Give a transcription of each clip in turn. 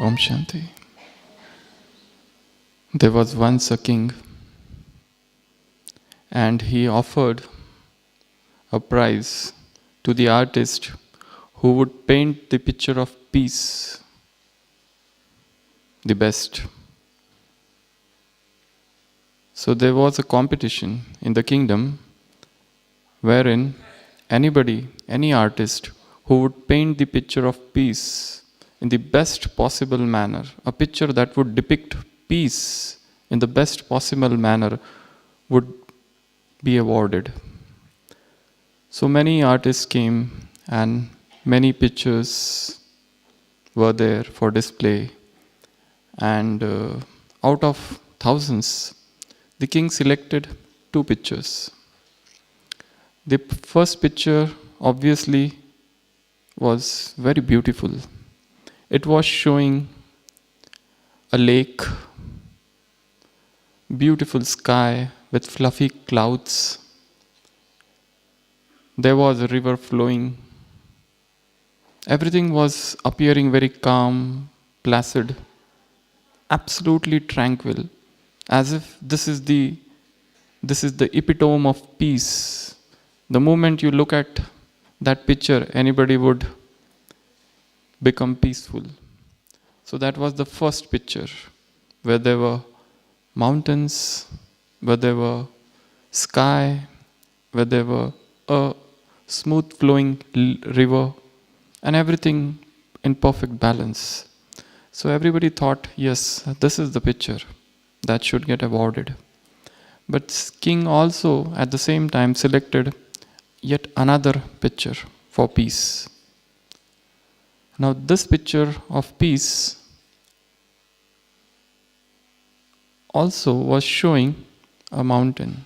Om Shanti. There was once a king, and he offered a prize to the artist who would paint the picture of peace the best. So there was a competition in the kingdom wherein any artist who would paint the picture of peace in the best possible manner, a picture that would depict peace in the best possible manner, would be awarded. So many artists came and many pictures were there for display, and out of thousands, the king selected 2 pictures. The first picture obviously was very beautiful. It was showing a lake, beautiful sky with fluffy clouds. There was a river flowing. Everything was appearing very calm, placid, absolutely tranquil, as if this is the epitome of peace. The moment you look at that picture, anybody would become peaceful. So that was the first picture, where there were mountains, where there were sky, where there were a smooth flowing river, and everything in perfect balance. So everybody thought, yes, this is the picture that should get awarded. But king also at the same time selected yet another picture for peace. Now this picture of peace also was showing a mountain.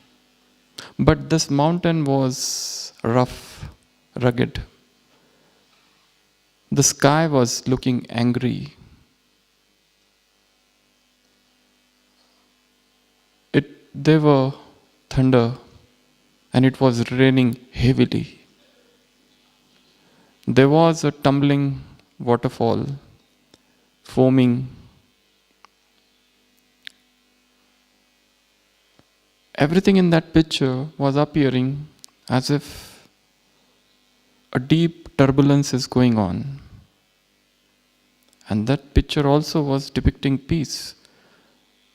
But this mountain was rough, rugged. The sky was looking angry. There were thunder, and it was raining heavily. There was a tumbling waterfall, foaming. Everything in that picture was appearing as if a deep turbulence is going on. And that picture also was depicting peace,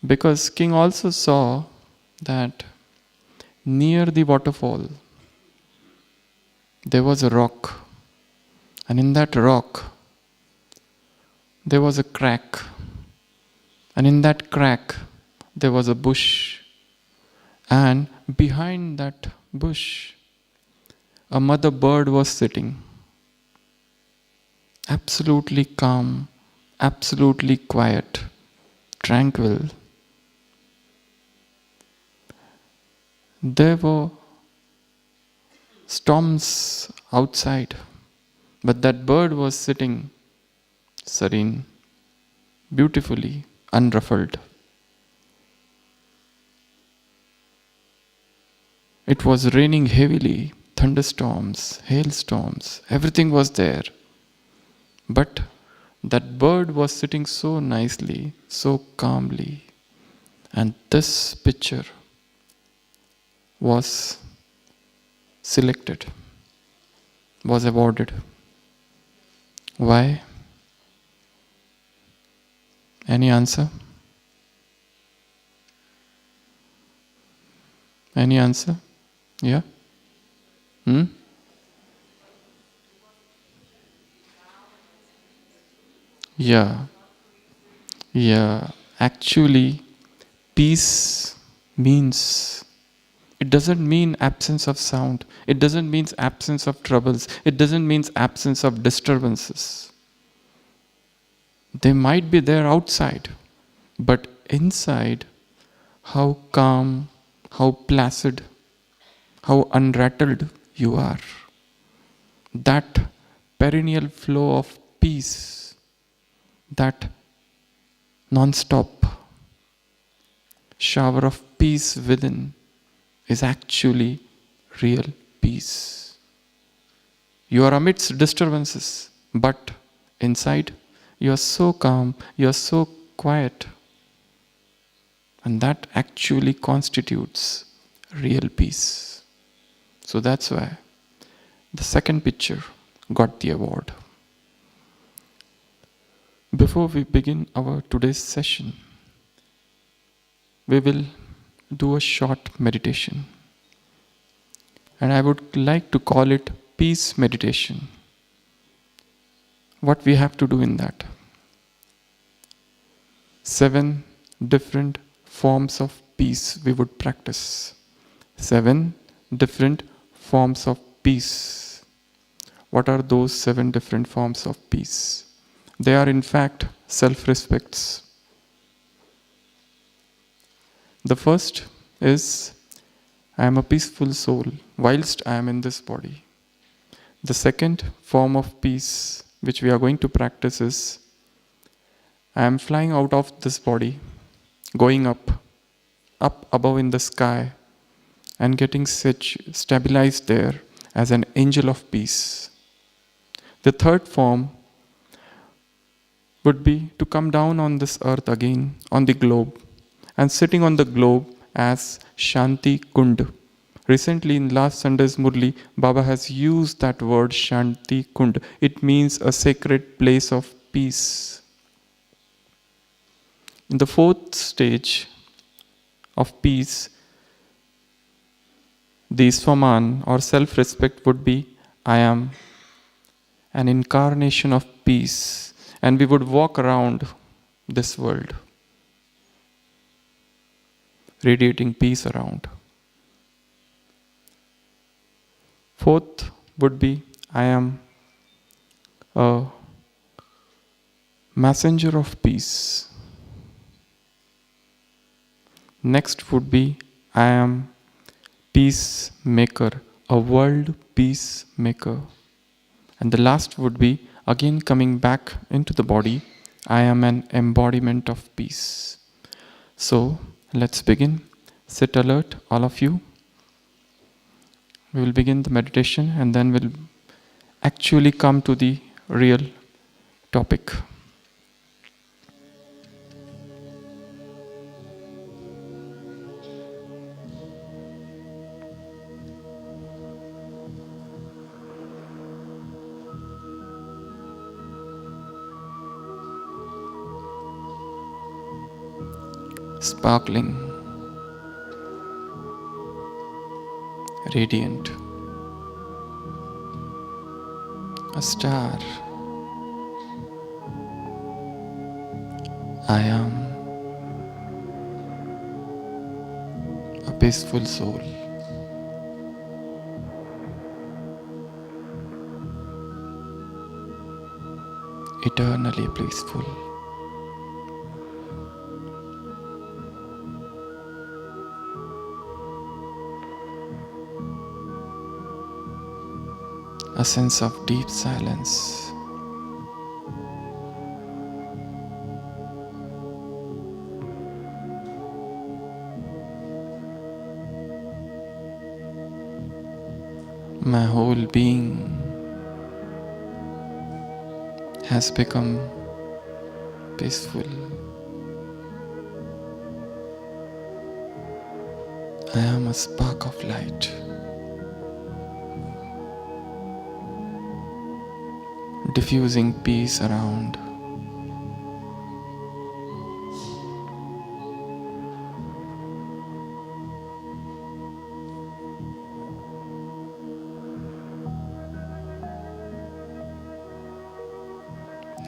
because king also saw that near the waterfall there was a rock, and in that rock there was a crack, and in that crack there was a bush, and behind that bush a mother bird was sitting, absolutely calm, absolutely quiet, tranquil. There were storms outside, but that bird was sitting serene, beautifully unruffled. It was raining heavily, thunderstorms, hailstorms, everything was there. But that bird was sitting so nicely, so calmly. And this picture was selected, was awarded. Why? Any answer? Any answer? Yeah? Yeah. Actually, peace means, it doesn't mean absence of sound. It doesn't mean absence of troubles. It doesn't mean absence of disturbances. They might be there outside, but inside, how calm, how placid, how unrattled you are. That perennial flow of peace, that non-stop shower of peace within is actually real peace. You are amidst disturbances, but inside You are so calm, you are so quiet. And that actually constitutes real peace. So that's why the second picture got the award. Before we begin our today's session, we will do a short meditation. And I would like to call it peace meditation. What we have to do in that? 7 different forms of peace we would practice. 7 different forms of peace. What are those 7 different forms of peace? They are in fact self-respects. The first is, I am a peaceful soul whilst I am in this body. The second form of peace which we are going to practice is, I am flying out of this body, going up above in the sky, and getting stabilized there as an angel of peace. The third form would be to come down on this earth again, on the globe, and sitting on the globe as Shanti Kund. Recently in last Sunday's Murali, Baba has used that word Shanti Kund. It means a sacred place of peace. In the fourth stage of peace, the Swaman or self-respect would be, I am an incarnation of peace, and we would walk around this world, radiating peace around. Fourth would be, I am a messenger of peace. Next would be, I am peacemaker, a world peacemaker. And the last would be, again coming back into the body, I am an embodiment of peace. So let's begin. Sit alert, all of you. We will begin the meditation and then we'll actually come to the real topic. Sparkling, radiant, a star. I am a peaceful soul. Eternally peaceful. A sense of deep silence. My whole being has become peaceful. I am a spark of light. Diffusing peace around.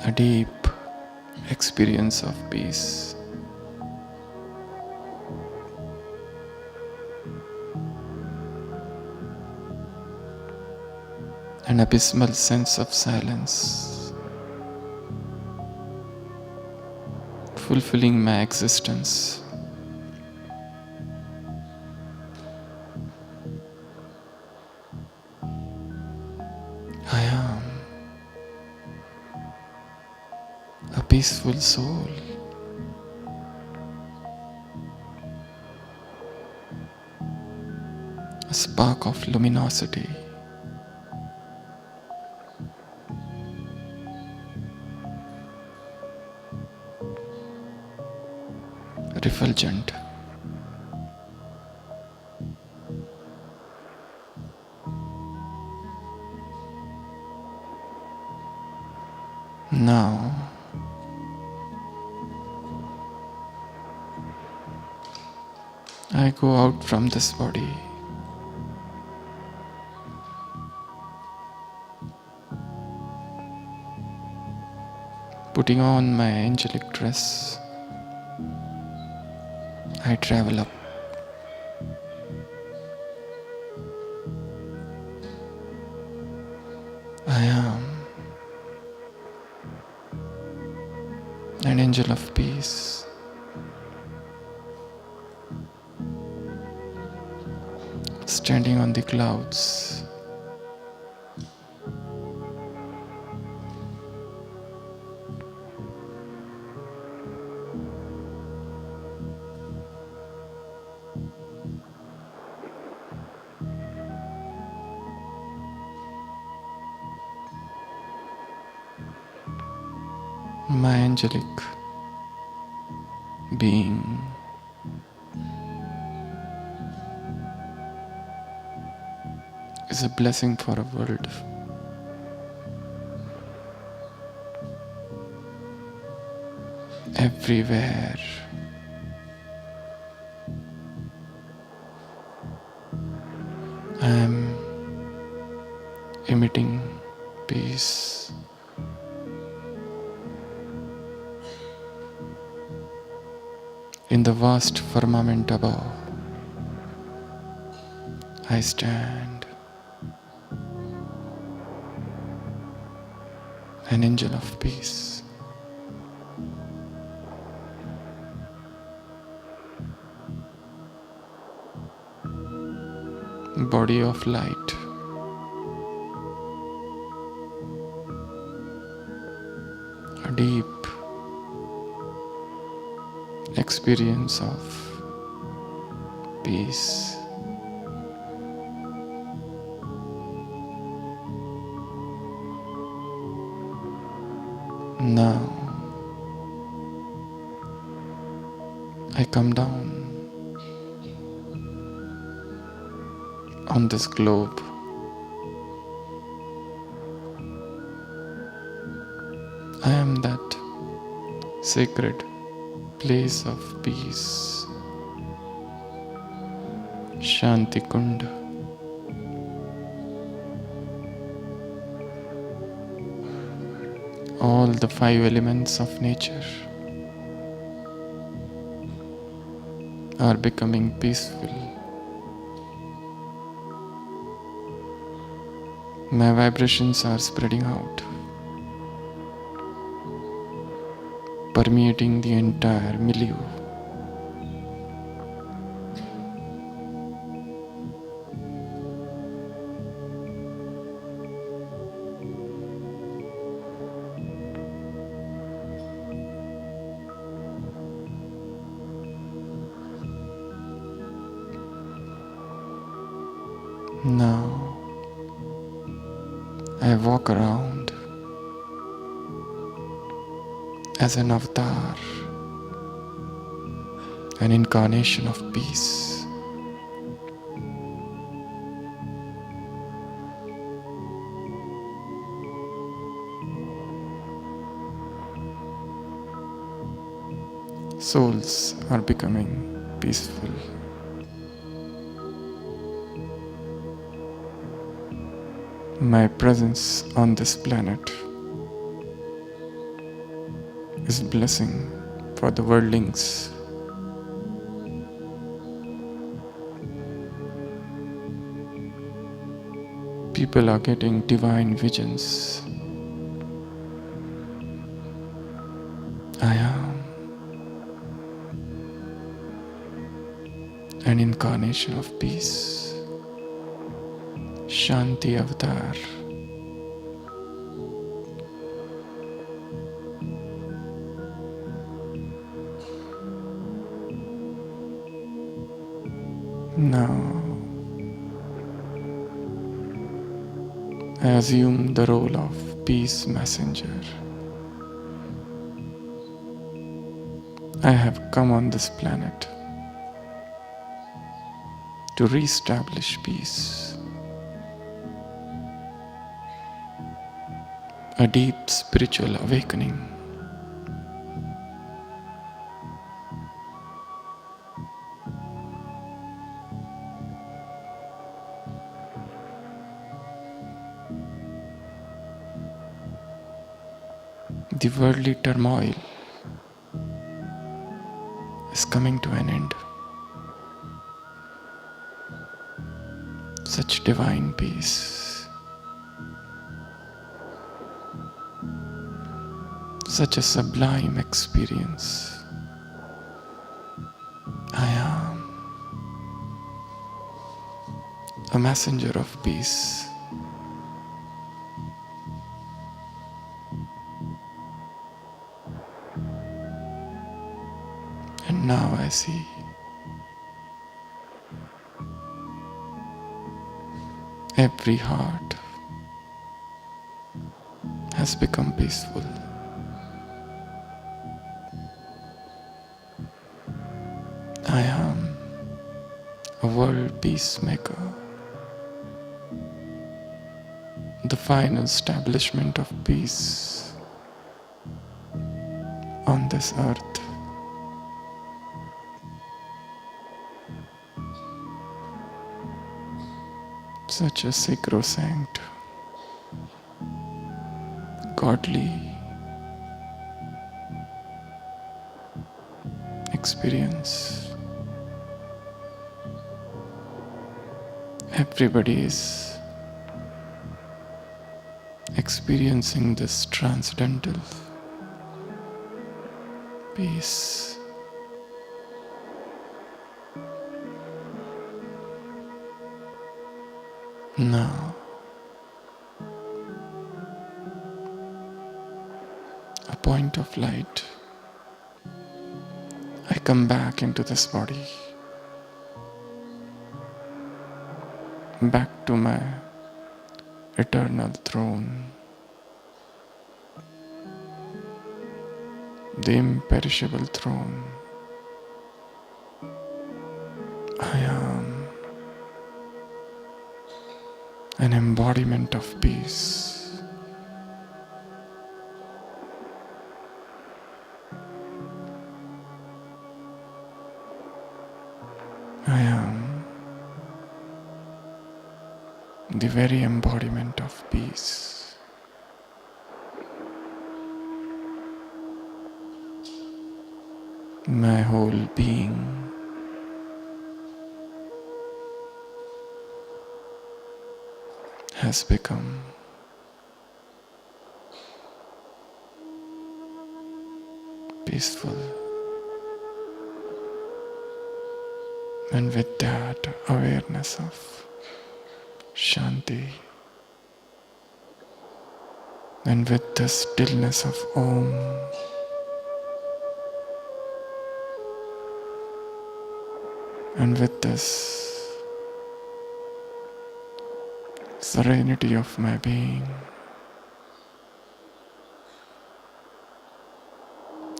A deep experience of peace. An abysmal sense of silence, fulfilling my existence. I am a peaceful soul. A spark of luminosity. refulgent. Now, I go out from this body, putting on my angelic dress. I travel up. I am an angel of peace, standing on the clouds. My angelic being is a blessing for a world. Everywhere I am emitting peace. In the vast firmament above, I stand, an angel of peace. Body of light, a deep experience of peace. Now I come down on this globe. I am that sacred place of peace, Shanti Kund. All the 5 elements of nature are becoming peaceful. My vibrations are spreading out, permeating the entire milieu. Now I walk around as an avatar, an incarnation of peace. Souls are becoming peaceful. My presence on this planet is blessing for the worldlings. People are getting divine visions. I am an incarnation of peace. Shanti Avatar. Now I assume the role of peace messenger. I have come on this planet to re-establish peace, a deep spiritual awakening. The worldly turmoil is coming to an end. Such divine peace, such a sublime experience. I am a messenger of peace. And now I see every heart has become peaceful. I am a world peacemaker, the final establishment of peace on this earth. Such a sacrosanct, godly experience. Everybody is experiencing this transcendental peace. Now, a point of light, I come back into this body, back to my eternal throne, the imperishable throne. I am an embodiment of peace. I am the very embodiment of peace. My whole being has become peaceful. And with that awareness of Shanti, and with the stillness of Om, and with this serenity of my being,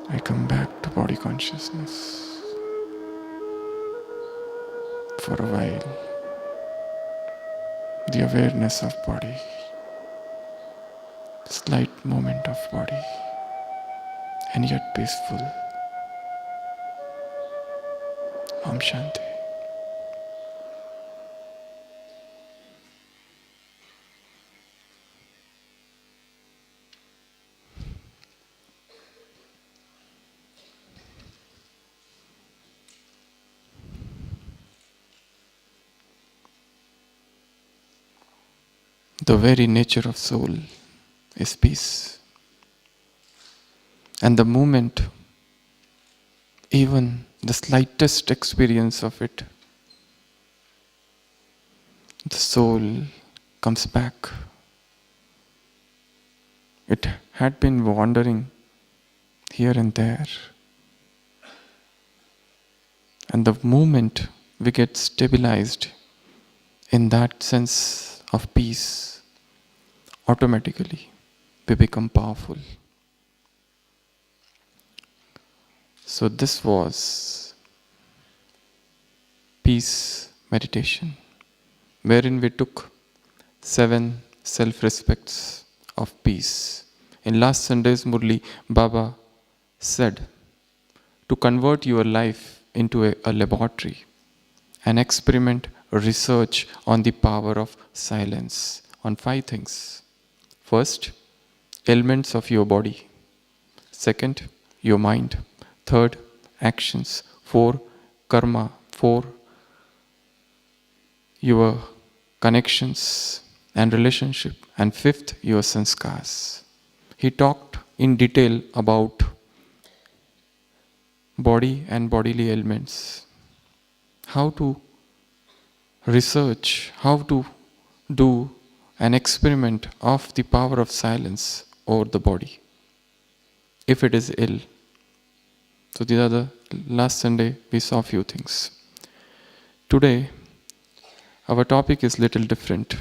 I come back to body consciousness for a while. The awareness of body, slight movement of body, and yet peaceful. Om Shanti. The very nature of soul is peace. And the moment, even the slightest experience of it, the soul comes back. It had been wandering here and there. And the moment we get stabilized in that sense of peace, automatically we become powerful. So this was peace meditation, wherein we took 7 self-respects of peace. In last Sunday's Murali, Baba said to convert your life into a laboratory, an experiment, research on the power of silence, on 5 things. First, elements of your body. Second, your mind. Third, actions. 4, karma. 4, your connections and relationship. And 5th, your sanskars. He talked in detail about body and bodily elements, how to research, how to do an experiment of the power of silence over the body if it is ill. So these are the last Sunday we saw a few things. Today our topic is little different.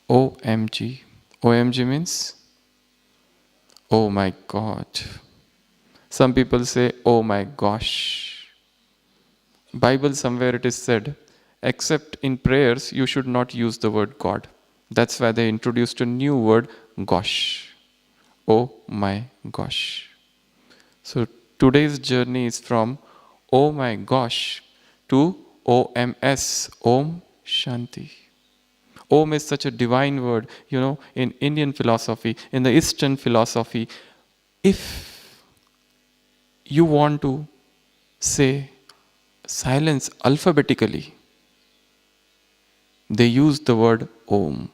OMG. OMG means oh my God. Some people say oh my gosh. Bible somewhere it is said, except in prayers you should not use the word God. That's why they introduced a new word, gosh. Oh my gosh. So today's journey is from oh my gosh to OMS, Om Shanti. Om is such a divine word, in Indian philosophy, in the Eastern philosophy. If you want to say silence alphabetically, they use the word Om.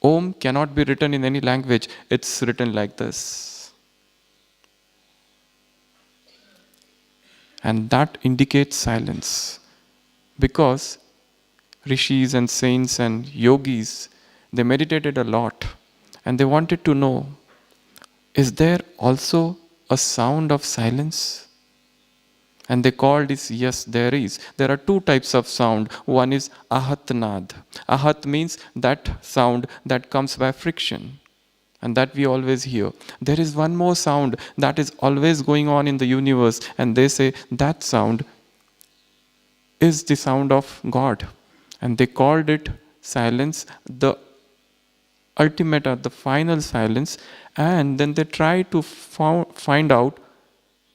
Om cannot be written in any language. It's written like this. And that indicates silence. Because rishis and saints and yogis, they meditated a lot. And they wanted to know, is there also a sound of silence? And they called this, yes, there is. There are 2 types of sound. One is ahatnad. Ahat means that sound that comes by friction. And that we always hear. There is one more sound that is always going on in the universe. And they say that sound is the sound of God. And they called it silence, the ultimate or the final silence. And then they tried to find out,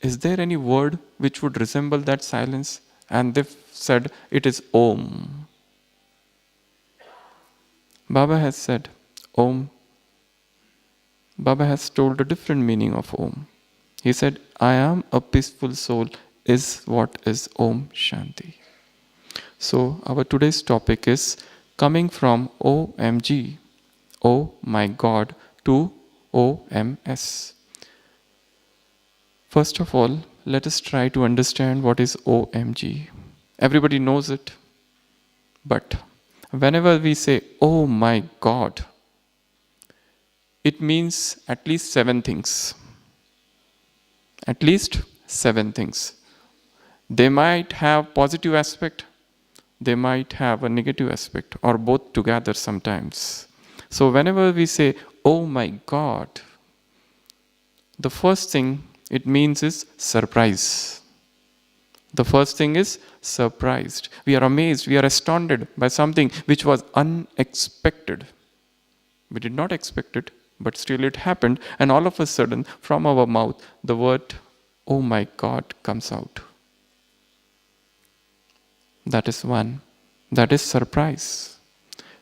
is there any word which would resemble that silence? And they said it is Om. Baba has said Om. Baba has told a different meaning of Om. He said, I am a peaceful soul is what is Om Shanti. So our today's topic is coming from OMG, oh my God, to OMS. First of all, let us try to understand what is OMG. Everybody knows it. But whenever we say, oh my God, it means at least 7 things. At least 7 things. They might have positive aspect, they might have a negative aspect, or both together sometimes. So whenever we say, oh my God, the first thing it means is surprise. The first thing is surprised. We are amazed, we are astounded by something which was unexpected. We did not expect it, but still it happened, and all of a sudden, from our mouth, the word, oh my God, comes out. That is one. That is surprise.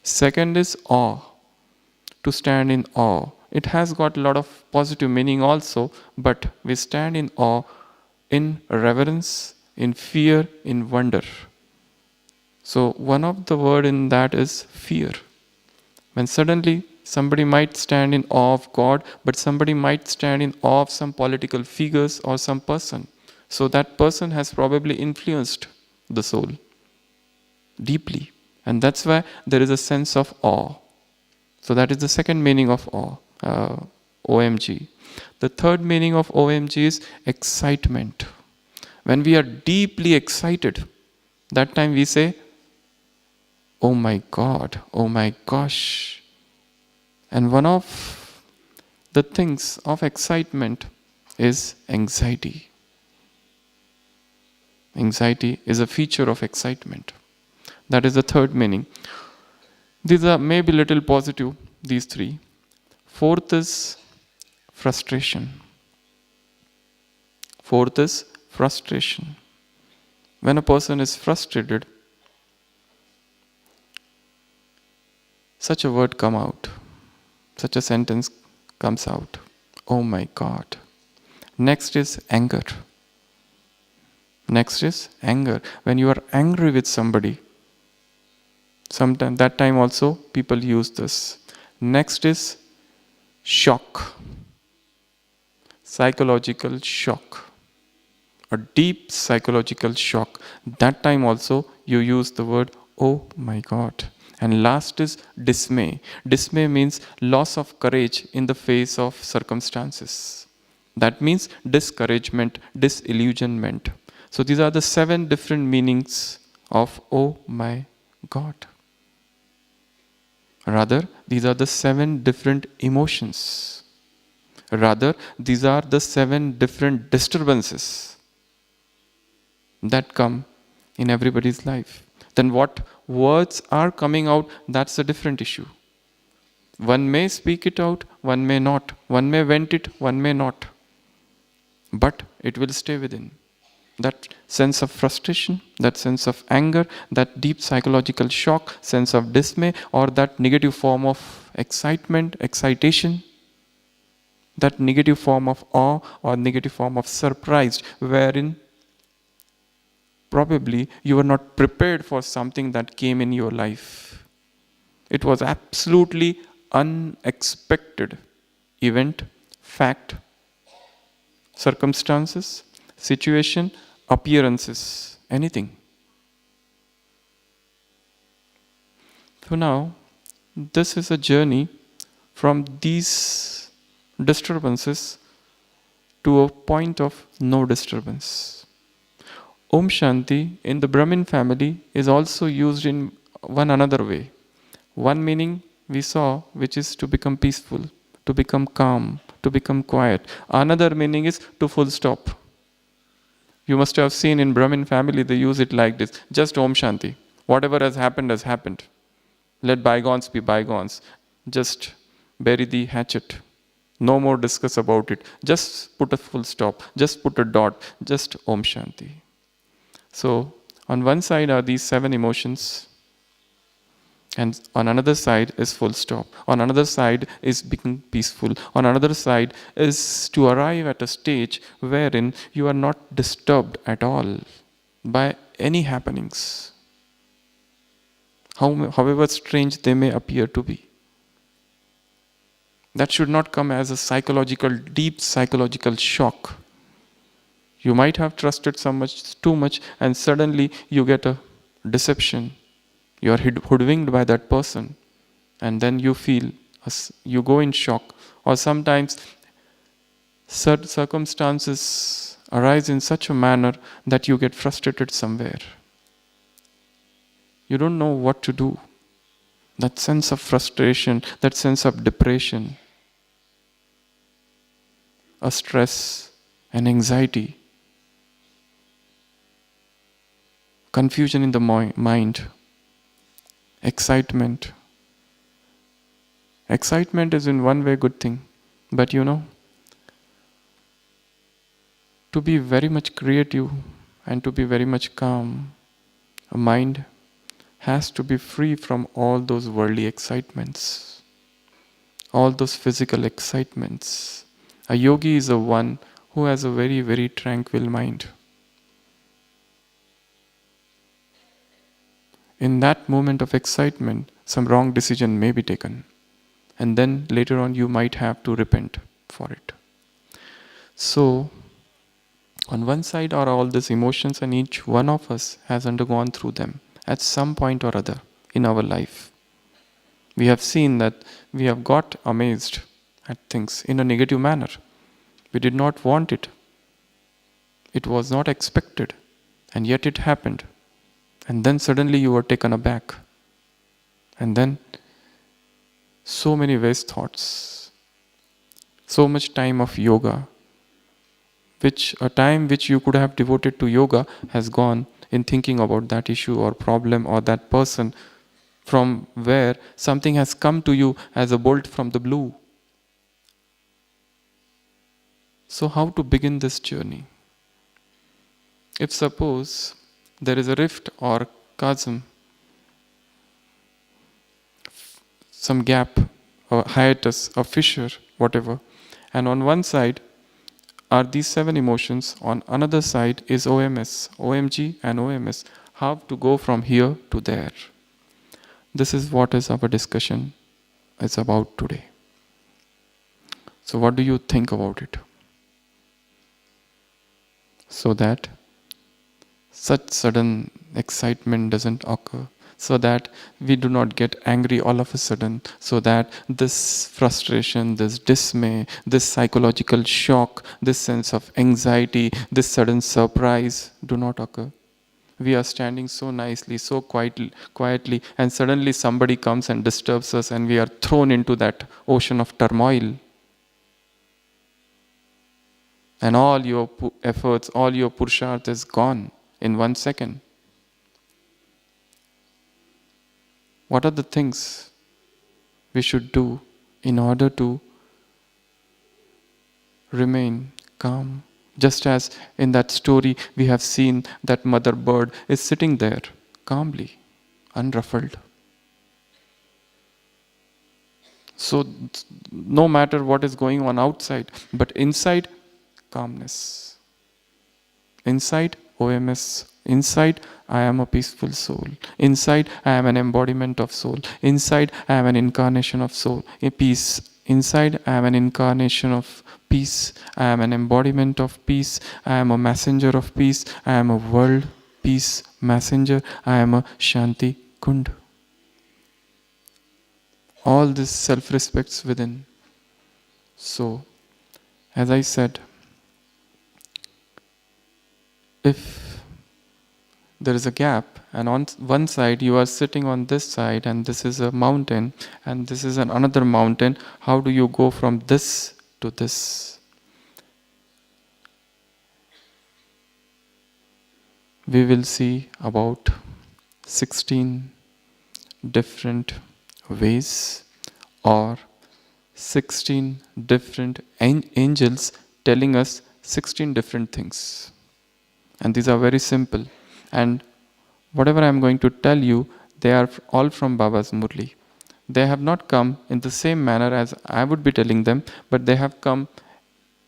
Second is awe. To stand in awe. It has got a lot of positive meaning also, but we stand in awe, in reverence, in fear, in wonder. So one of the word in that is fear. When suddenly somebody might stand in awe of God, but somebody might stand in awe of some political figures or some person. So that person has probably influenced the soul deeply. And that's why there is a sense of awe. So that is the second meaning of awe, OMG. The third meaning of OMG is excitement. When we are deeply excited, that time we say, oh my God, oh my gosh. And one of the things of excitement is anxiety. Anxiety is a feature of excitement. That is the third meaning. These are maybe little positive, these three. Fourth is frustration. Fourth is frustration. When a person is frustrated, such a word come out, such a sentence comes out. Oh my God. Next is anger. Next is anger. When you are angry with somebody, sometimes that time also people use this. Next is shock. Psychological shock. A deep psychological shock. That time also you use the word oh my God. And last is dismay. Dismay means loss of courage in the face of circumstances. That means discouragement, disillusionment. So these are the 7 different meanings of oh my God. Rather, these are the 7 different emotions. Rather, these are the 7 different disturbances that come in everybody's life. Then what words are coming out, that's a different issue. One may speak it out, one may not. One may vent it, one may not. But it will stay within. That sense of frustration, that sense of anger, that deep psychological shock, sense of dismay, or that negative form of excitement, excitation, that negative form of awe or negative form of surprise, wherein probably you were not prepared for something that came in your life. It was absolutely unexpected event, fact, circumstances, situation, appearances, anything. So now, this is a journey from these disturbances to a point of no disturbance. Om Shanti in the Brahmin family is also used in one another way. One meaning we saw, which is to become peaceful, to become calm, to become quiet. Another meaning is to full stop. You must have seen in Brahmin family they use it like this. Just Om Shanti. Whatever has happened has happened. Let bygones be bygones. Just bury the hatchet. No more discuss about it. Just put a full stop. Just put a dot. Just Om Shanti. So, on one side are these 7 emotions, and on another side is full stop. On another side is being peaceful. On another side is to arrive at a stage wherein you are not disturbed at all by any happenings, however strange they may appear to be. That should not come as a psychological, deep psychological shock. You might have trusted so much, too much, and suddenly you get a deception. You are hoodwinked by that person, and then you feel, you go in shock. Or sometimes certain circumstances arise in such a manner that you get frustrated somewhere. You don't know what to do. That sense of frustration, that sense of depression, a stress, an anxiety, confusion in the mind, excitement. Excitement is in one way good thing, but to be very much creative and to be very much calm, a mind has to be free from all those worldly excitements, all those physical excitements. A yogi is the one who has a very, very tranquil mind. In that moment of excitement, some wrong decision may be taken. And then later on you might have to repent for it. So, on one side are all these emotions, and each one of us has undergone through them at some point or other in our life. We have seen that we have got amazed at things in a negative manner. We did not want it. It was not expected, and yet it happened. And then suddenly you were taken aback. And then so many waste thoughts, so much time of yoga, which a time which you could have devoted to yoga has gone in thinking about that issue or problem or that person, from where something has come to you as a bolt from the blue. So how to begin this journey? If suppose there is a rift or chasm, some gap, a hiatus, a fissure, whatever, and on one side are these 7 emotions, on another side is OMS, OMG and OMS. How to go from here to there? This is what is our discussion is about today. So what do you think about it? So that such sudden excitement doesn't occur, so that we do not get angry all of a sudden, so that this frustration, this dismay, this psychological shock, this sense of anxiety, this sudden surprise do not occur. We are standing so nicely, so quietly, and suddenly somebody comes and disturbs us, and we are thrown into that ocean of turmoil. And all your efforts, all your purusharth is gone in 1 second. What are the things we should do in order to remain calm? Just as in that story we have seen that mother bird is sitting there calmly, unruffled. So no matter what is going on outside, but inside, calmness. Inside, OMS. Inside, I am a peaceful soul. Inside, I am an embodiment of soul. Inside, I am an incarnation of soul, a peace. Inside, I am an incarnation of peace. I am an embodiment of peace. I am a messenger of peace. I am a world peace messenger. I am a Shanti Kund. All this self-respects within. So, as I said, if there is a gap, and on one side you are sitting on this side, and this is a mountain, and this is another mountain, how do you go from this to this? We will see about 16 different ways, or 16 different angels telling us 16 different things. And these are very simple. And whatever I am going to tell you, they are all from Baba's Murali. They have not come in the same manner as I would be telling them, but they have come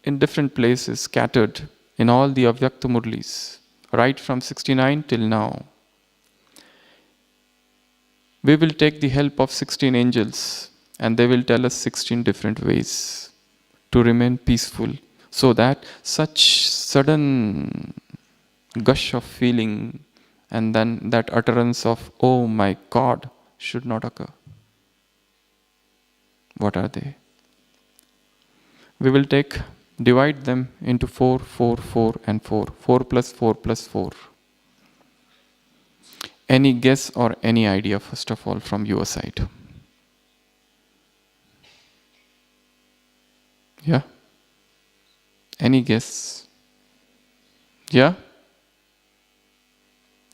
in different places, scattered in all the Avyakta Muralis, right from 69 till now. We will take the help of 16 angels, and they will tell us 16 different ways to remain peaceful, so that such sudden gush of feeling and then that utterance of, oh my God, should not occur. What are they? We will divide them into 4, 4, 4 and 4. 4 plus 4 plus 4. Any guess or any idea, first of all, from your side? Yeah? Any guess? Yeah?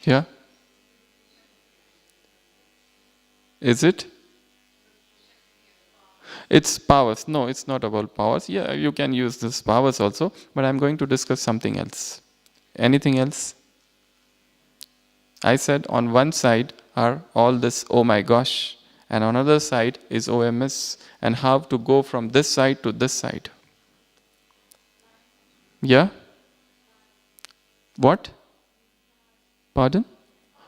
Yeah? Is it? It's powers. No, it's not about powers. Yeah, you can use this powers also, but I'm going to discuss something else. Anything else? I said on one side are all this, oh my gosh, and on another side is OMS, and how to go from this side to this side. Yeah? What? Pardon?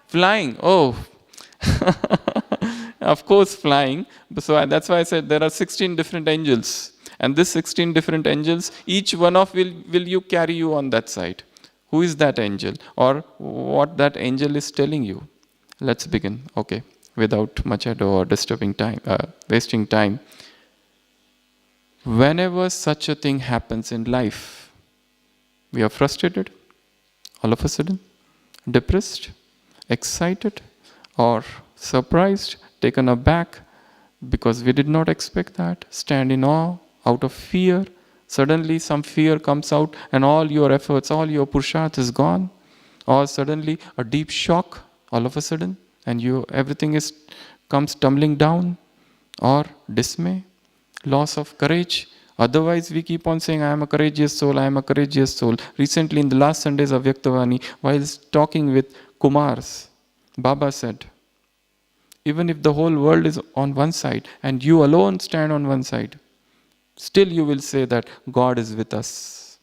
Flying. Oh. Of course, flying. So that's why I said there are 16 different angels. And this 16 different angels, each one of will you carry you on that side. Who is that angel? Or what that angel is telling you? Let's begin. Okay. Without much ado or disturbing time, wasting time. Whenever such a thing happens in life, we are frustrated, all of a sudden, depressed, excited, or surprised, taken aback, because we did not expect that, stand in awe, out of fear, Suddenly some fear comes out and all your efforts, all your purusharth is gone. Or suddenly a deep shock all of a sudden and everything is comes tumbling down. Or dismay, loss of courage. Otherwise, we keep on saying, I am a courageous soul, I am a courageous soul. Recently, in the last Sundays of Vyaktavani, while talking with Kumars, Baba said, even if the whole world is on one side and you alone stand on one side, still you will say that God is with us.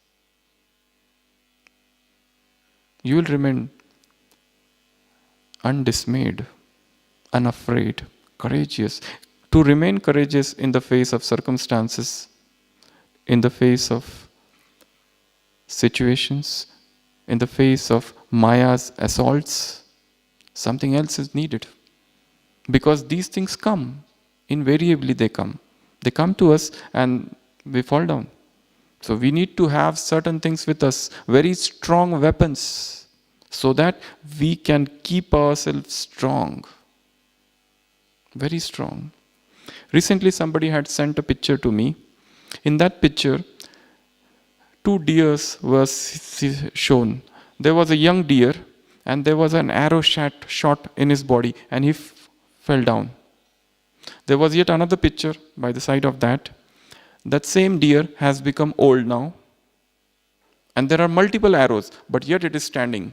You will remain undismayed, unafraid, courageous. To remain courageous in the face of circumstances, in the face of situations, in the face of Maya's assaults, something else is needed. Because these things come, invariably they come. They come to us and we fall down. So we need to have certain things with us, very strong weapons, so that we can keep ourselves strong. Very strong. Recently somebody had sent a picture to me. In that picture, 2 deers were shown. There was a young deer and there was an arrow shot in his body and he fell down. There was yet another picture by the side of that. That same deer has become old now and there are multiple arrows, but yet it is standing.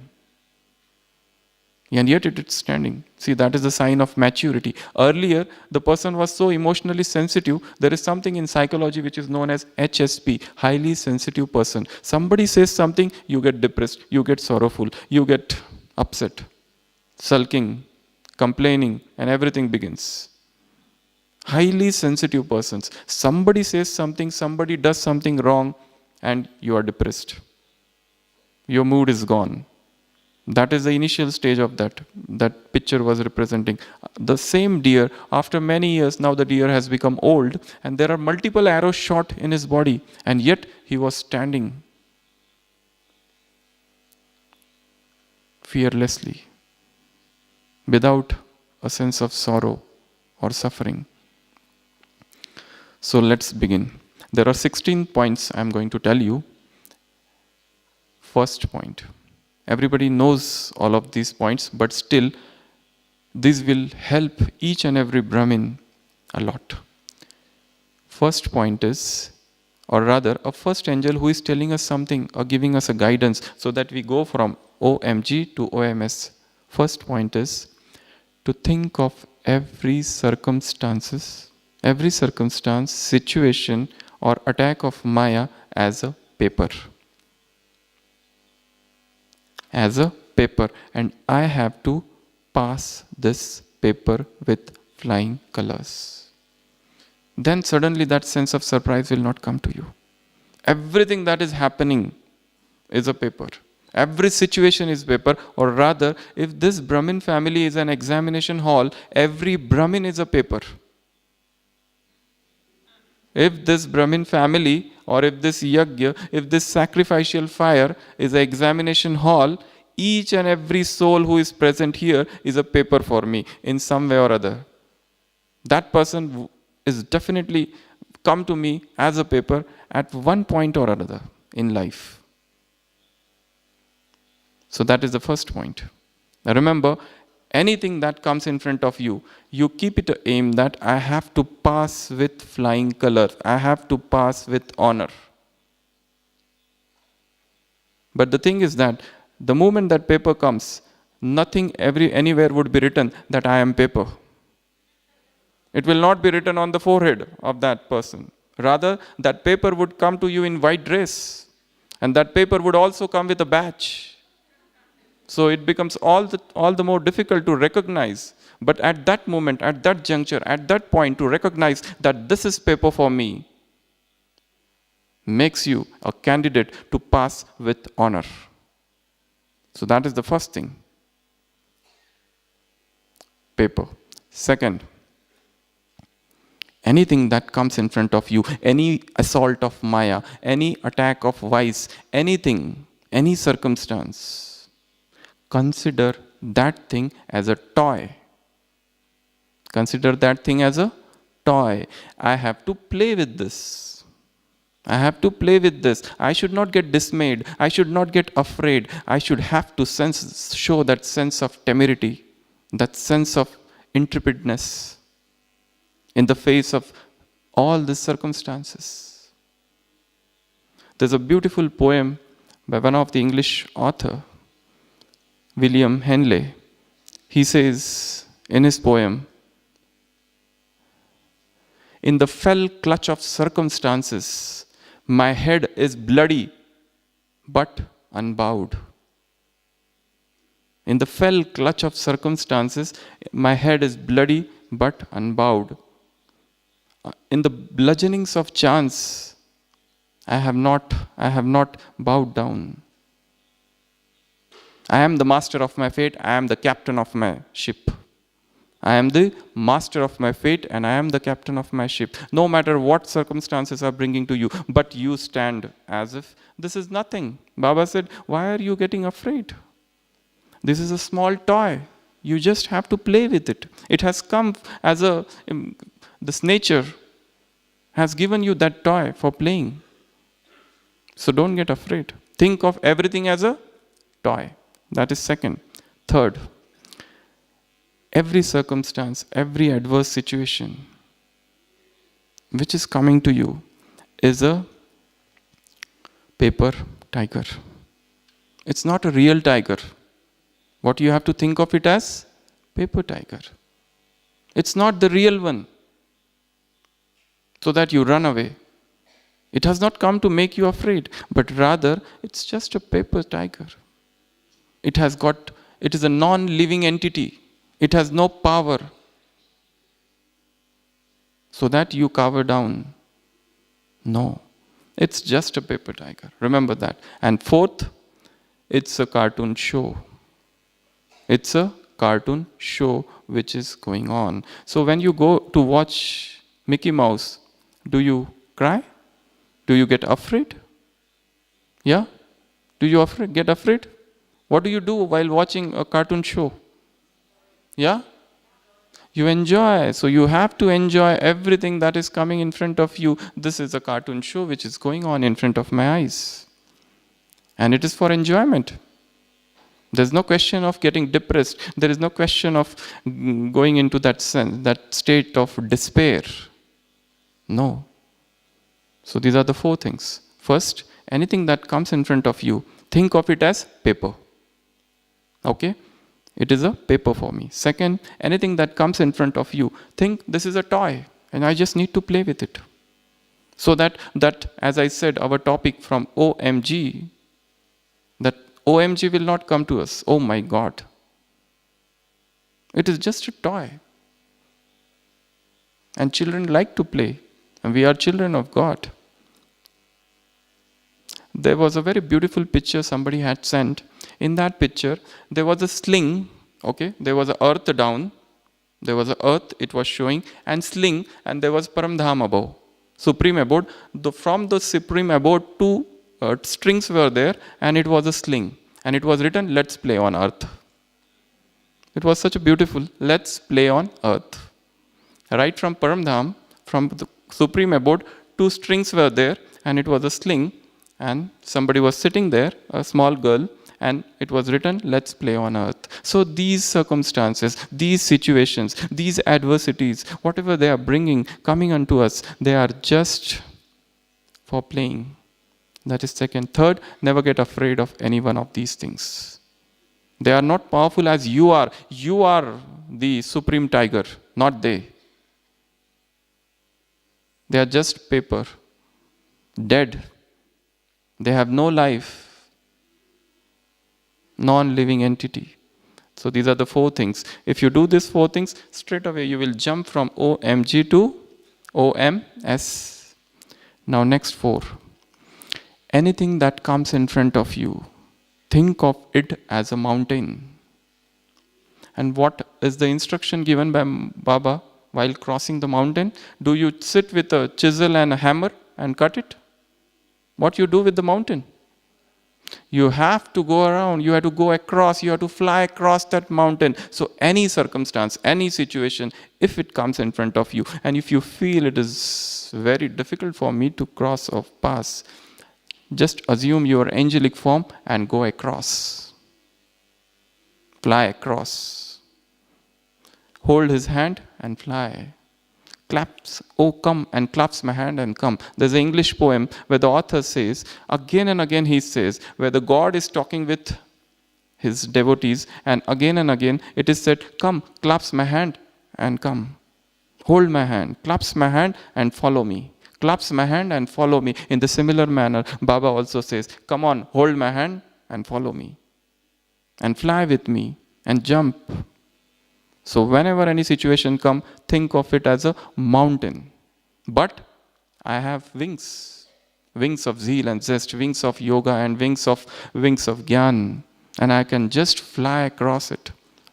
And yet it is standing. See, that is the sign of maturity. Earlier, the person was so emotionally sensitive. There is something in psychology which is known as HSP, highly sensitive person. Somebody says something, you get depressed, you get sorrowful, you get upset, sulking, complaining, and everything begins. Highly sensitive persons. Somebody says something, somebody does something wrong, and you are depressed. Your mood is gone. That is the initial stage of that picture was representing. The same deer, after many years, now the deer has become old and there are multiple arrows shot in his body and yet he was standing fearlessly, without a sense of sorrow or suffering. So let's begin. There are 16 points I am going to tell you. First point. Everybody knows all of these points, but still, this will help each and every Brahmin a lot. First point is, or rather, a first angel who is telling us something or giving us a guidance so that we go from OMG to OMS. First point is to think of every circumstance, situation, or attack of Maya as a paper. As a paper, and I have to pass this paper with flying colors. Then suddenly that sense of surprise will not come to you. Everything that is happening is a paper. Every situation is paper, or rather, if this Brahmin family is an examination hall, every Brahmin is a paper. If this Brahmin family, or if this yajna, if this sacrificial fire is an examination hall, each and every soul who is present here is a paper for me in some way or other. That person is definitely come to me as a paper at one point or another in life. So that is the first point. Now remember, anything that comes in front of you, you keep it aim that I have to pass with flying colors. I have to pass with honor. But the thing is that the moment that paper comes, nothing anywhere would be written that I am paper. It will not be written on the forehead of that person. Rather, that paper would come to you in white dress. And that paper would also come with a badge. So it becomes all the more difficult to recognize. But at that moment, at that juncture, at that point, to recognize that this is paper for me, makes you a candidate to pass with honor. So that is the first thing. Paper. Second, anything that comes in front of you, any assault of Maya, any attack of vice, anything, any circumstance, consider that thing as a toy. Consider that thing as a toy. I have to play with this. I have to play with this. I should not get dismayed. I should not get afraid. I should have to show that sense of temerity, that sense of intrepidness in the face of all the circumstances. There's a beautiful poem by one of the English author, William Henley. He says in his poem, "In the fell clutch of circumstances, my head is bloody but unbowed." In the fell clutch of circumstances, my head is bloody but unbowed. In the bludgeonings of chance, I have not bowed down. I am the master of my fate. I am the captain of my ship. I am the master of my fate and I am the captain of my ship. No matter what circumstances are bringing to you, but you stand as if this is nothing. Baba said, why are you getting afraid? This is a small toy. You just have to play with it. It has come as this nature has given you that toy for playing. So don't get afraid. Think of everything as a toy. That is second. Third, every circumstance, every adverse situation which is coming to you is a paper tiger. It's not a real tiger. What you have to think of it as paper tiger. It's not the real one, so that you run away. It has not come to make you afraid, but rather it's just a paper tiger. It is a non-living entity. It has no power, so that you cower down. No, it's just a paper tiger. Remember that. And fourth, it's a cartoon show. It's a cartoon show which is going on. So when you go to watch Mickey Mouse, do you cry? Do you get afraid? Yeah? Do you get afraid? What do you do while watching a cartoon show? Yeah? You enjoy. So you have to enjoy everything that is coming in front of you. This is a cartoon show which is going on in front of my eyes. And it is for enjoyment. There's no question of getting depressed. There is no question of going into that state of despair. No. So these are the four things. First, anything that comes in front of you, think of it as paper. Okay? It is a paper for me. Second, anything that comes in front of you, think this is a toy and I just need to play with it. So that as I said, our topic from OMG, that OMG will not come to us. Oh my God. It is just a toy. And children like to play. And we are children of God. There was a very beautiful picture somebody had sent. In that picture, there was a sling. Okay, there was an earth down. There was an earth, it was showing, and sling, and there was Paramdham above. Supreme abode. From the supreme abode, two strings were there, and it was a sling. And it was written, let's play on earth. It was such a beautiful, let's play on earth. Right from Paramdham, from the supreme abode, two strings were there, and it was a sling, and somebody was sitting there, a small girl, and it was written, let's play on earth. So these circumstances, these situations, these adversities, whatever they are bringing, coming unto us, they are just for playing. That is second. Third, never get afraid of any one of these things. They are not powerful as you are. You are the supreme tiger, not they. They are just paper, dead. They have no life, non-living entity. So these are the four things. If you do these four things, straight away you will jump from OMG to OMS. Now next four. Anything that comes in front of you, think of it as a mountain. And what is the instruction given by Baba while crossing the mountain? Do you sit with a chisel and a hammer and cut it? What you do with the mountain? You have to go around, you have to go across, you have to fly across that mountain. So any circumstance, any situation, if it comes in front of you, and if you feel it is very difficult for me to cross or pass, just assume your angelic form and go across. Fly across. Hold his hand and fly. Claps, oh come, and claps my hand and come. There's an English poem where the author says, again and again he says, where the God is talking with his devotees, and again it is said, come, claps my hand and come. Hold my hand, claps my hand and follow me. Claps my hand and follow me. In the similar manner, Baba also says, come on, hold my hand and follow me. And fly with me and jump. So whenever any situation comes, think of it as a mountain. But I have wings. Wings of zeal and zest, wings of yoga and wings of gyan. And I can just fly across it.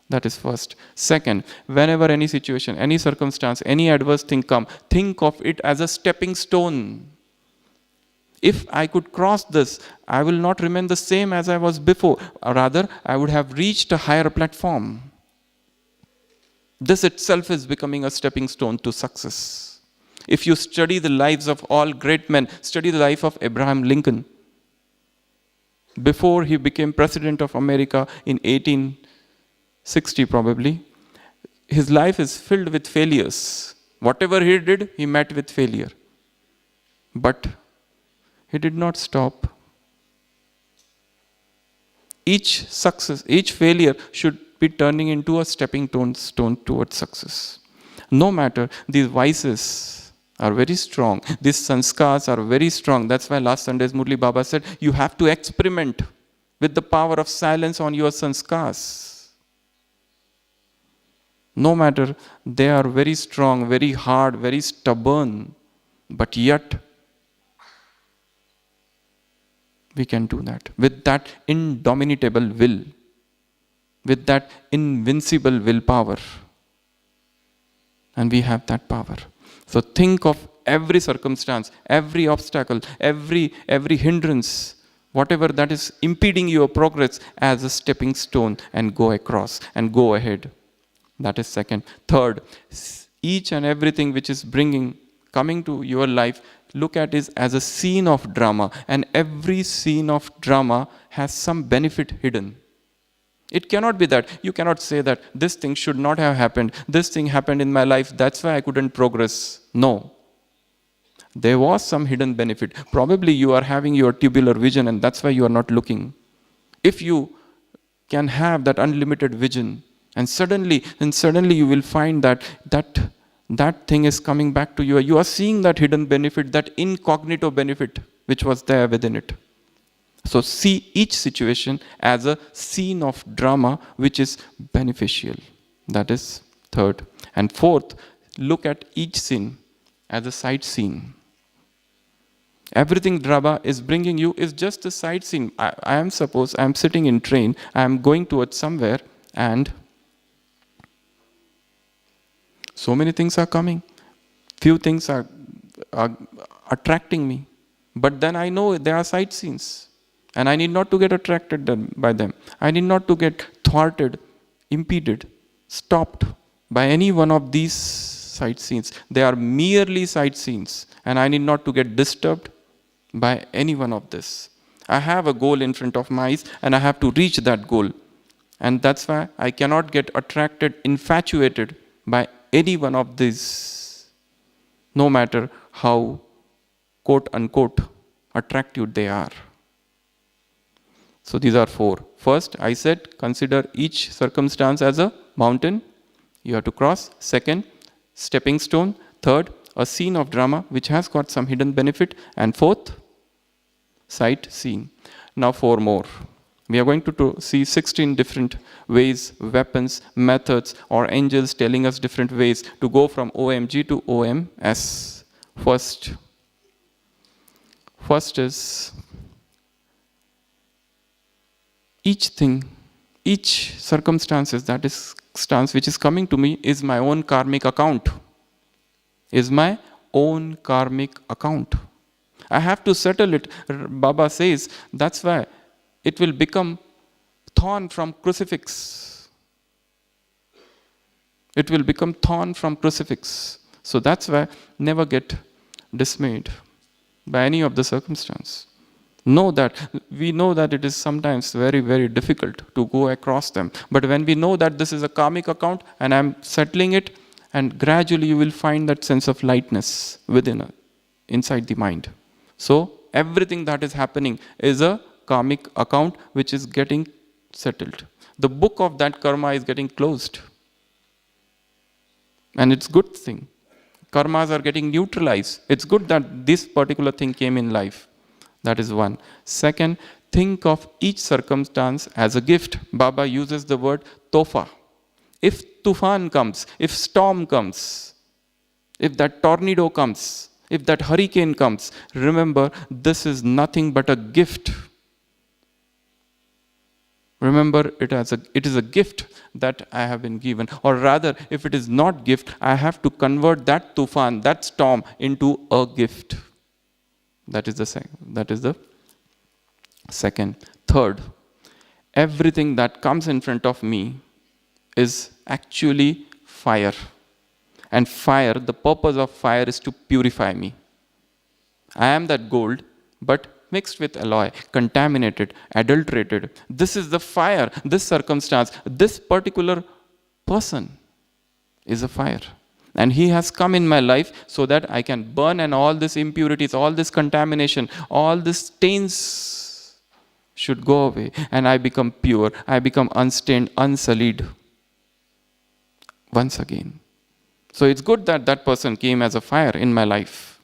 That is first. Second, whenever any situation, any circumstance, any adverse thing comes, think of it as a stepping stone. If I could cross this, I will not remain the same as I was before. Or rather, I would have reached a higher platform. This itself is becoming a stepping stone to success. If you study the lives of all great men, study the life of Abraham Lincoln. Before he became President of America in 1860 probably, his life is filled with failures. Whatever he did, he met with failure. But he did not stop. Each success, each failure should be turning into a stepping stone towards success. No matter, these vices are very strong. These sanskars are very strong. That's why last Sunday's Murali Baba said, you have to experiment with the power of silence on your sanskars. No matter, they are very strong, very hard, very stubborn. But yet, we can do that with that indomitable will, with that invincible willpower. And we have that power. So think of every circumstance, every obstacle, every hindrance, whatever that is impeding your progress as a stepping stone, and go across and go ahead. That is second. Third, each and everything which is coming to your life, look at it as a scene of drama, and every scene of drama has some benefit hidden. It cannot be that. You cannot say that this thing should not have happened. This thing happened in my life, that's why I couldn't progress. No. There was some hidden benefit. Probably you are having your tubular vision and that's why you are not looking. If you can have that unlimited vision, and suddenly you will find that thing is coming back to you. You are seeing that hidden benefit, that incognito benefit which was there within it. So see each situation as a scene of drama which is beneficial. That is third. And fourth, look at each scene as a side scene. Everything drama is bringing you is just a side scene. I am sitting in train, I am going towards somewhere, and so many things are coming. Few things are attracting me. But then I know there are side scenes. And I need not to get attracted by them. I need not to get thwarted, impeded, stopped by any one of these side scenes. They are merely side scenes. And I need not to get disturbed by any one of this. I have a goal in front of my eyes and I have to reach that goal. And that's why I cannot get attracted, infatuated by any one of these, no matter how quote unquote attractive they are. So these are four. First, I said, consider each circumstance as a mountain you have to cross. Second, stepping stone. Third, a scene of drama which has got some hidden benefit. And fourth, sight scene. Now four more. We are going to see 16 different ways, weapons, methods, or angels telling us different ways to go from OMG to OMS. First is each circumstances, that is stance which is coming to me, is my own karmic account. Is my own karmic account. I have to settle it. Baba says, that's why it will become thorn from crucifix. It will become thorn from crucifix. So that's why never get dismayed by any of the circumstance. We know that it is sometimes very, very difficult to go across them. But when we know that this is a karmic account and I'm settling it, and gradually you will find that sense of lightness inside the mind. So everything that is happening is a karmic account which is getting settled. The book of that karma is getting closed. And it's a good thing. Karmas are getting neutralized. It's good that this particular thing came in life. That is one. Second, think of each circumstance as a gift. Baba uses the word tofa. If tufan comes, if storm comes, if that tornado comes, if that hurricane comes, remember this is nothing but a gift. Remember it is a gift that I have been given. Or rather, if it is not gift, I have to convert that tufan, that storm into a gift. That is the second. Third, everything that comes in front of me is actually fire. And fire, the purpose of fire is to purify me. I am that gold, but mixed with alloy, contaminated, adulterated. This is the fire, this circumstance, this particular person is a fire. And he has come in my life so that I can burn, and all these impurities, all this contamination, all these stains should go away. And I become pure, I become unstained, unsullied once again. So it's good that that person came as a fire in my life.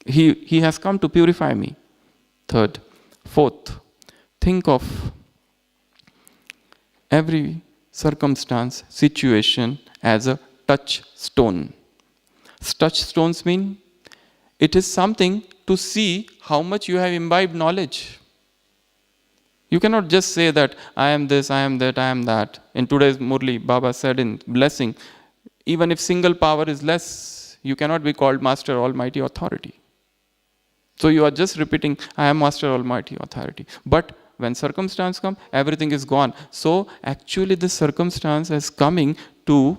He has come to purify me. Third. Fourth, think of every circumstance, situation as a touchstone. Touchstones mean it is something to see how much you have imbibed knowledge. You cannot just say that I am this, I am that, I am that. In today's Murali, Baba said in blessing, even if single power is less, you cannot be called Master Almighty Authority. So you are just repeating, I am Master Almighty Authority. But when circumstance comes, everything is gone. So actually this circumstance is coming to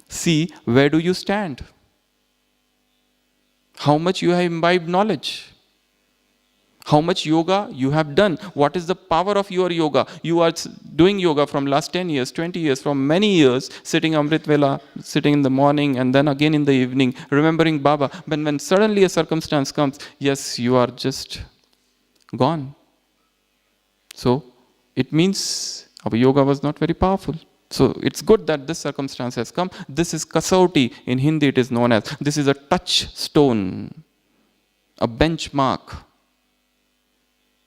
see where do you stand. How much you have imbibed knowledge. How much yoga you have done. What is the power of your yoga? You are doing yoga from last 10 years, 20 years, from many years, sitting Amrit Vela, sitting in the morning and then again in the evening, remembering Baba. But when suddenly a circumstance comes, yes, you are just gone. So it means our yoga was not very powerful. So it's good that this circumstance has come. This is kasauti. In Hindi it is known as. This is a touchstone, a benchmark.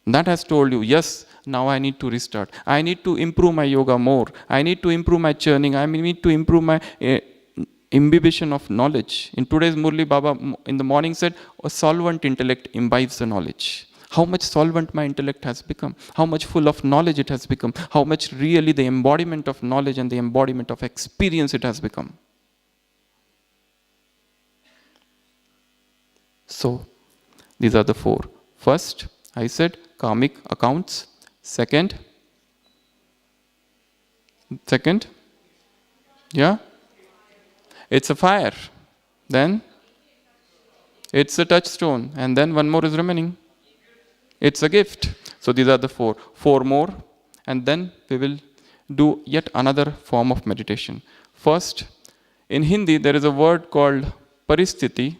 That has told you, yes, now I need to restart. I need to improve my yoga more. I need to improve my churning. I need to improve my imbibition of knowledge. In today's Murali, Baba in the morning said, a solvent intellect imbibes the knowledge. How much solvent my intellect has become. How much full of knowledge it has become. How much really the embodiment of knowledge and the embodiment of experience it has become. So, these are the four. First, I said karmic accounts. Second, yeah, it's a fire. Then it's a touchstone. And then one more is remaining. It's a gift. So these are the four. Four more. And then we will do yet another form of meditation. First, in Hindi there is a word called paristhiti.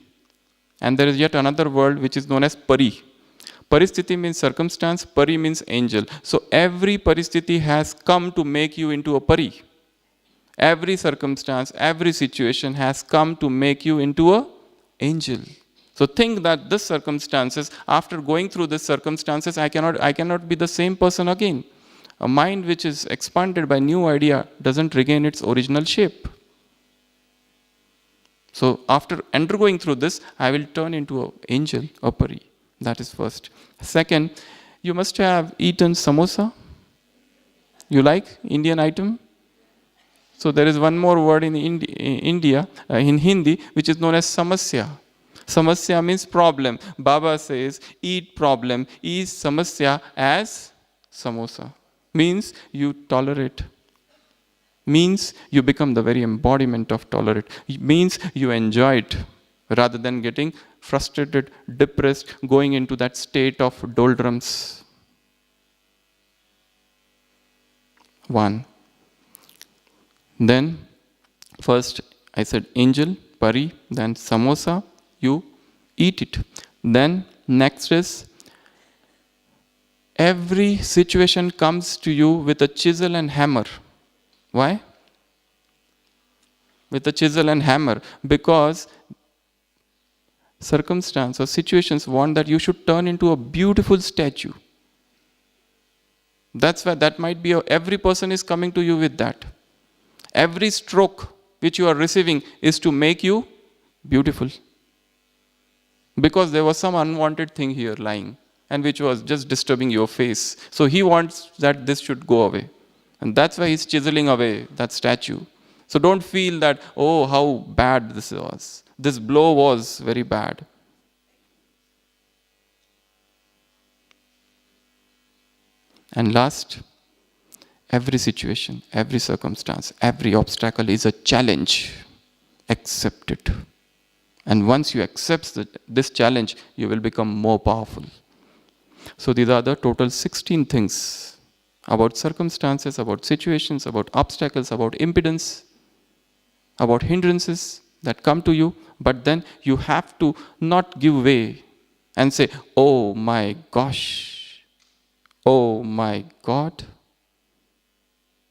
And there is yet another word which is known as pari. Paristhiti means circumstance, pari means angel. So every paristhiti has come to make you into a pari. Every circumstance, every situation has come to make you into an angel. So think that this circumstances, after going through these circumstances, I cannot be the same person again. A mind which is expanded by new idea doesn't regain its original shape. So after undergoing through this, I will turn into an angel, a pari. That is first. Second, you must have eaten samosa. You like Indian item? So there is one more word in India, in Hindi, which is known as samasya. Samasya means problem. Baba says, eat problem, eat samasya as samosa. Means you tolerate. Means you become the very embodiment of tolerate. Means you enjoy it rather than getting frustrated, depressed, going into that state of doldrums. One. Then, first I said angel, pari, then samosa, you eat it. Then, next is every situation comes to you with a chisel and hammer. Why? With a chisel and hammer. Because circumstance or situations want that you should turn into a beautiful statue. That's why that might be every person is coming to you with that. Every stroke which you are receiving is to make you beautiful. Because there was some unwanted thing here lying and which was just disturbing your face. So he wants that this should go away. And that's why he's chiseling away that statue. So don't feel that, oh, how bad this was. This blow was very bad. And last, every situation, every circumstance, every obstacle is a challenge. Accept it. And once you accept this challenge, you will become more powerful. So these are the total 16 things about circumstances, about situations, about obstacles, about impedance, about hindrances that come to you. But then you have to not give way and say, oh my gosh, oh my God.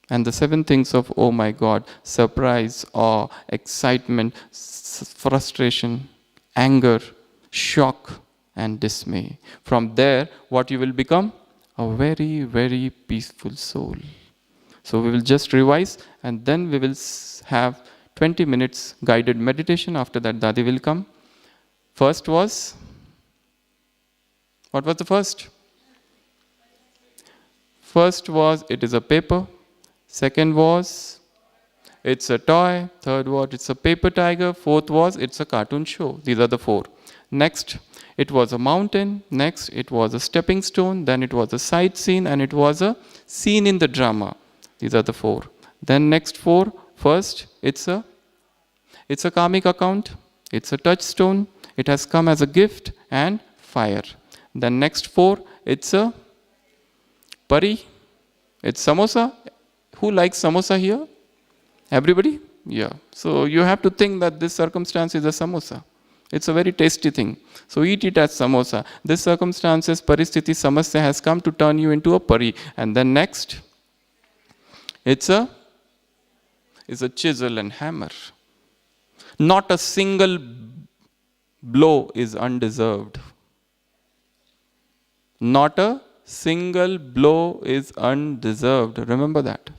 And the 7 things of oh my God: surprise, awe, excitement, frustration, anger, shock, and dismay. From there, what you will become? A very, very peaceful soul. So we will just revise and then we will have 20 minutes guided meditation. After that, Dadi will come. First was, what was the first? First was, it is a paper. Second was, it's a toy. Third was, it's a paper tiger. Fourth was, it's a cartoon show. These are the 4. Next, it was a mountain. Next, it was a stepping stone. Then it was a sight scene. And it was a scene in the drama. These are the 4. Then next 4. First, it's a karmic account. It's a touchstone. It has come as a gift and fire. Then next 4, it's a pari. It's samosa. Who likes samosa here? Everybody? Yeah. So you have to think that this circumstance is a samosa. It's a very tasty thing. So eat it as samosa. This circumstances, paristhiti, samasya has come to turn you into a pari. And then next, it's a chisel and hammer. Not a single blow is undeserved. Not a single blow is undeserved. Remember that.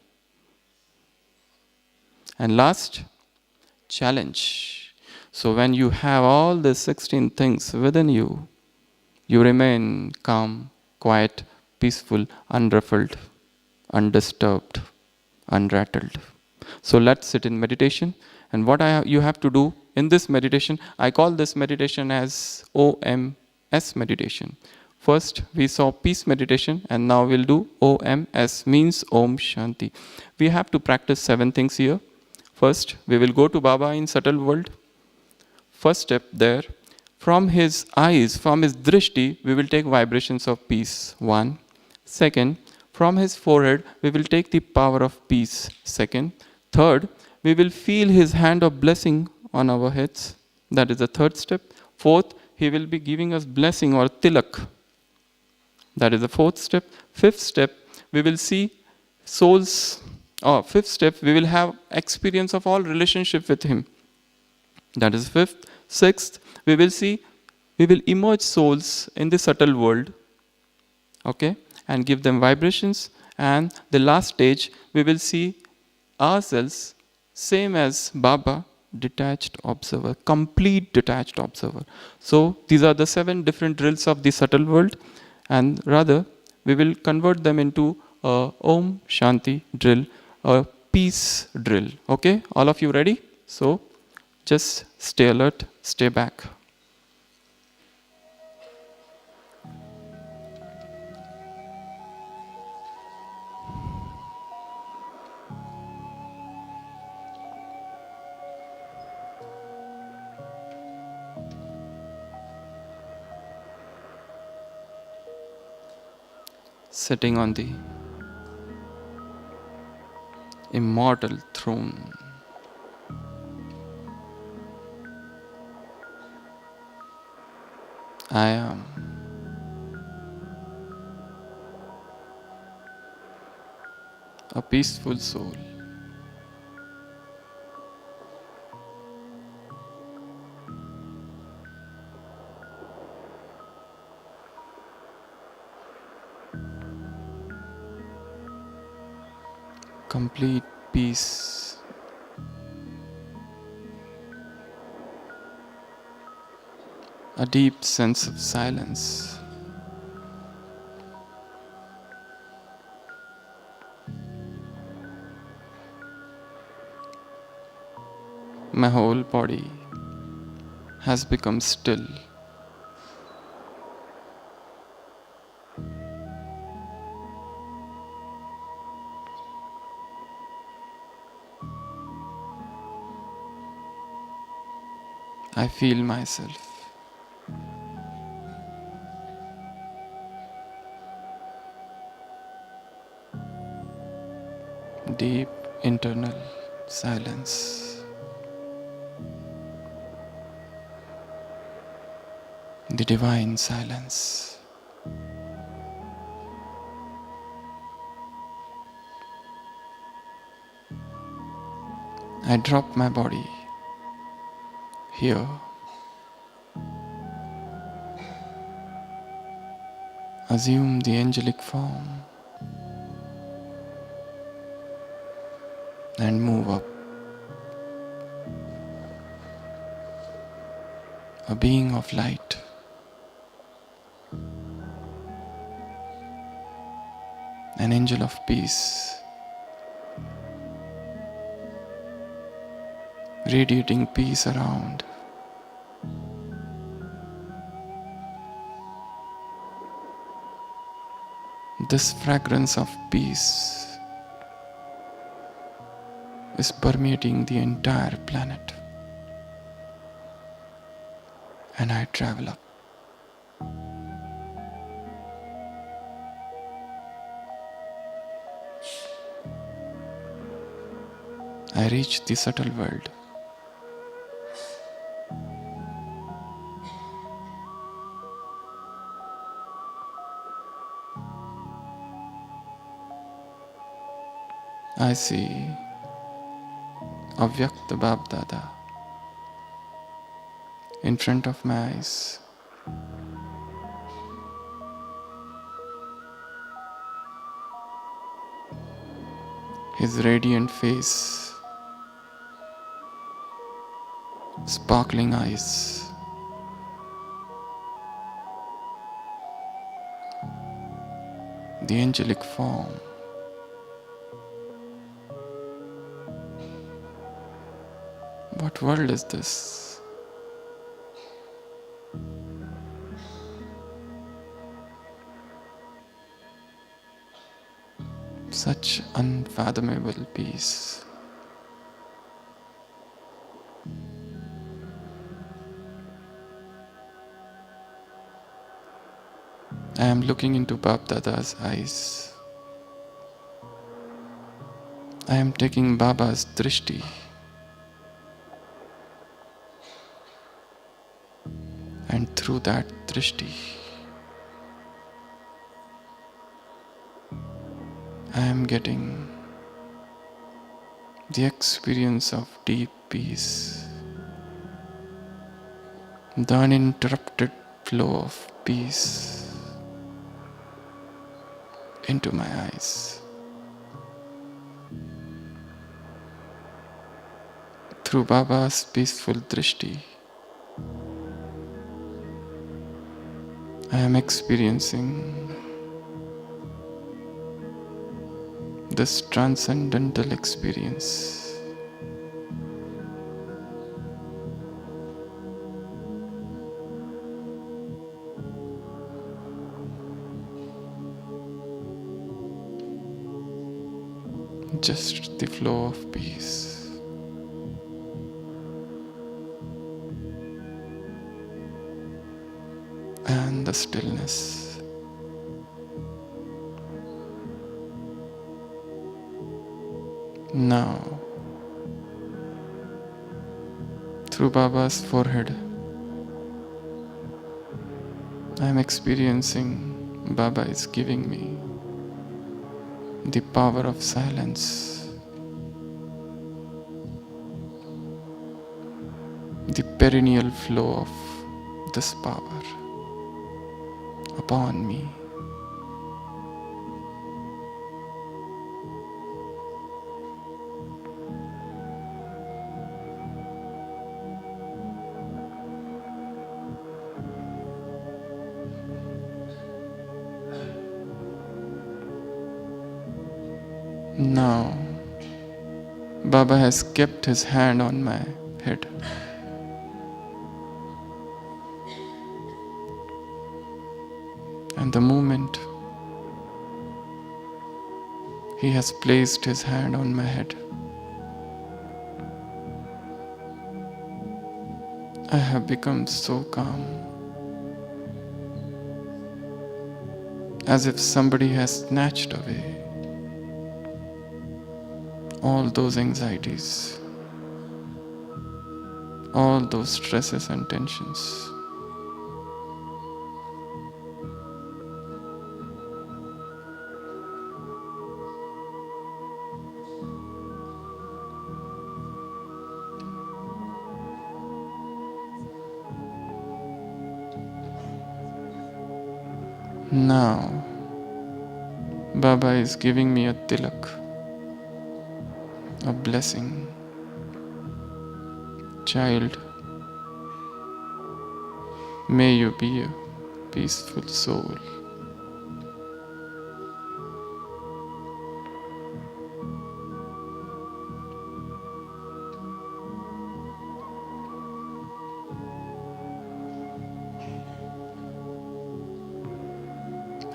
And last, challenge. So when you have all the 16 things within you, you remain calm, quiet, peaceful, unruffled, undisturbed, unrattled. So let's sit in meditation. And what you have to do in this meditation, I call this meditation as OMS meditation. First, we saw peace meditation, and now we'll do OMS, means Om Shanti. We have to practice 7 things here. First, we will go to Baba in subtle world. First step there, from his eyes, from his drishti, we will take vibrations of peace. 1. Second, from his forehead, we will take the power of peace. Second. Third, we will feel his hand of blessing on our heads. That is the 3rd step. Fourth, he will be giving us blessing or tilak. That is the 4th step. 5th step, we will see souls. 5th step, we will have experience of all relationship with him. That is 5th. 6th, we will immerse souls in the subtle world. Okay? And give them vibrations. And the last stage, we will see ourselves same as Baba, detached observer, complete detached observer. So these are the 7 different drills of the subtle world, and rather we will convert them into a Om Shanti drill, a peace drill. Okay, all of you ready? So just stay alert, stay back. sitting on the immortal throne. I am a peaceful soul. Complete peace. A deep sense of silence. My whole body has become still. I feel myself. Deep internal silence. The divine silence. I drop my body here. Assume the angelic form and move up. A being of light. An angel of peace. Radiating peace around. This fragrance of peace is permeating the entire planet. And I travel up. I reach the subtle world. I see Avyakta Bab Dada in front of my eyes. His radiant face, sparkling eyes, the angelic form. What world is this? Such unfathomable peace. I am looking into Bab Dada's eyes. I am taking Baba's drishti. And through that drishti, I am getting the experience of deep peace, the uninterrupted flow of peace into my eyes. Through Baba's peaceful drishti, I am experiencing this transcendental experience. Just the flow of peace. And the stillness. Now, through Baba's forehead, I am experiencing Baba is giving me the power of silence, the perennial flow of this power upon me. Now, Baba has kept his hand on my head. And the moment he has placed his hand on my head, I have become so calm, as if somebody has snatched away all those anxieties, all those stresses and tensions. Now, Baba is giving me a tilak, a blessing. Child, may you be a peaceful soul.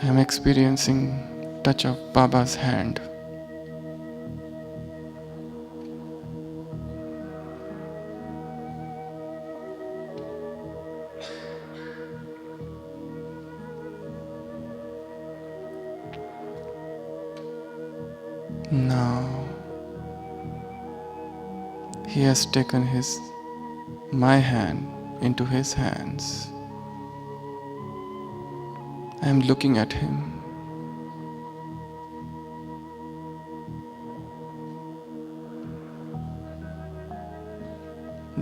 I am experiencing touch of Baba's hand. Now, he has taken my hand into his hands. I am looking at him.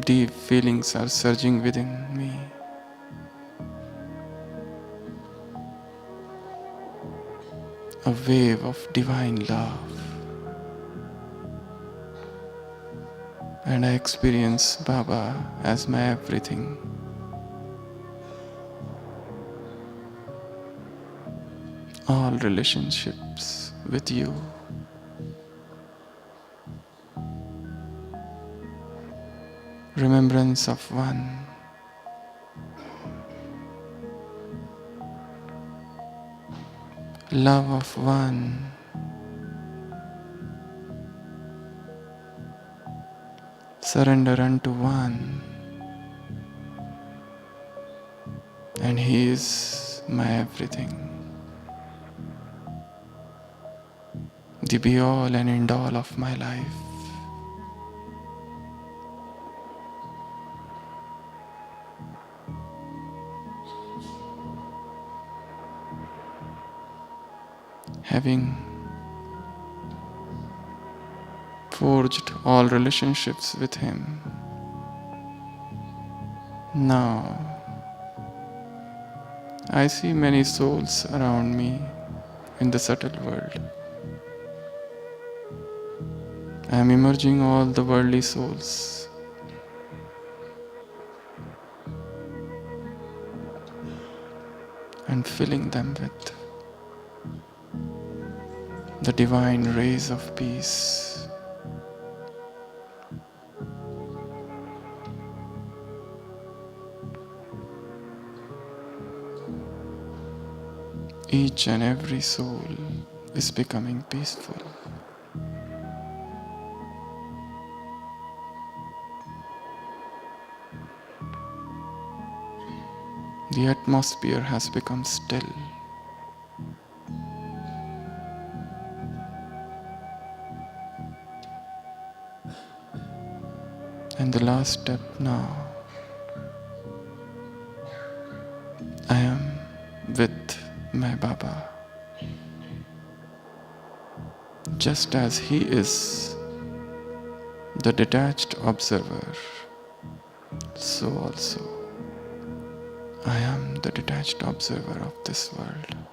Deep feelings are surging within me. A wave of divine love. And I experience Baba as my everything. All relationships with you remembrance of one, love of one, surrender unto one, and he is my everything, the be all and end all of my life. Having forged all relationships with him, now I see many souls around me in the subtle world. I am emerging all the worldly souls. And filling them with the divine rays of peace. Each and every soul is becoming peaceful. The atmosphere has become still. And the last step now, I am with my Baba. Just as he is the detached observer, so also I am the detached observer of this world.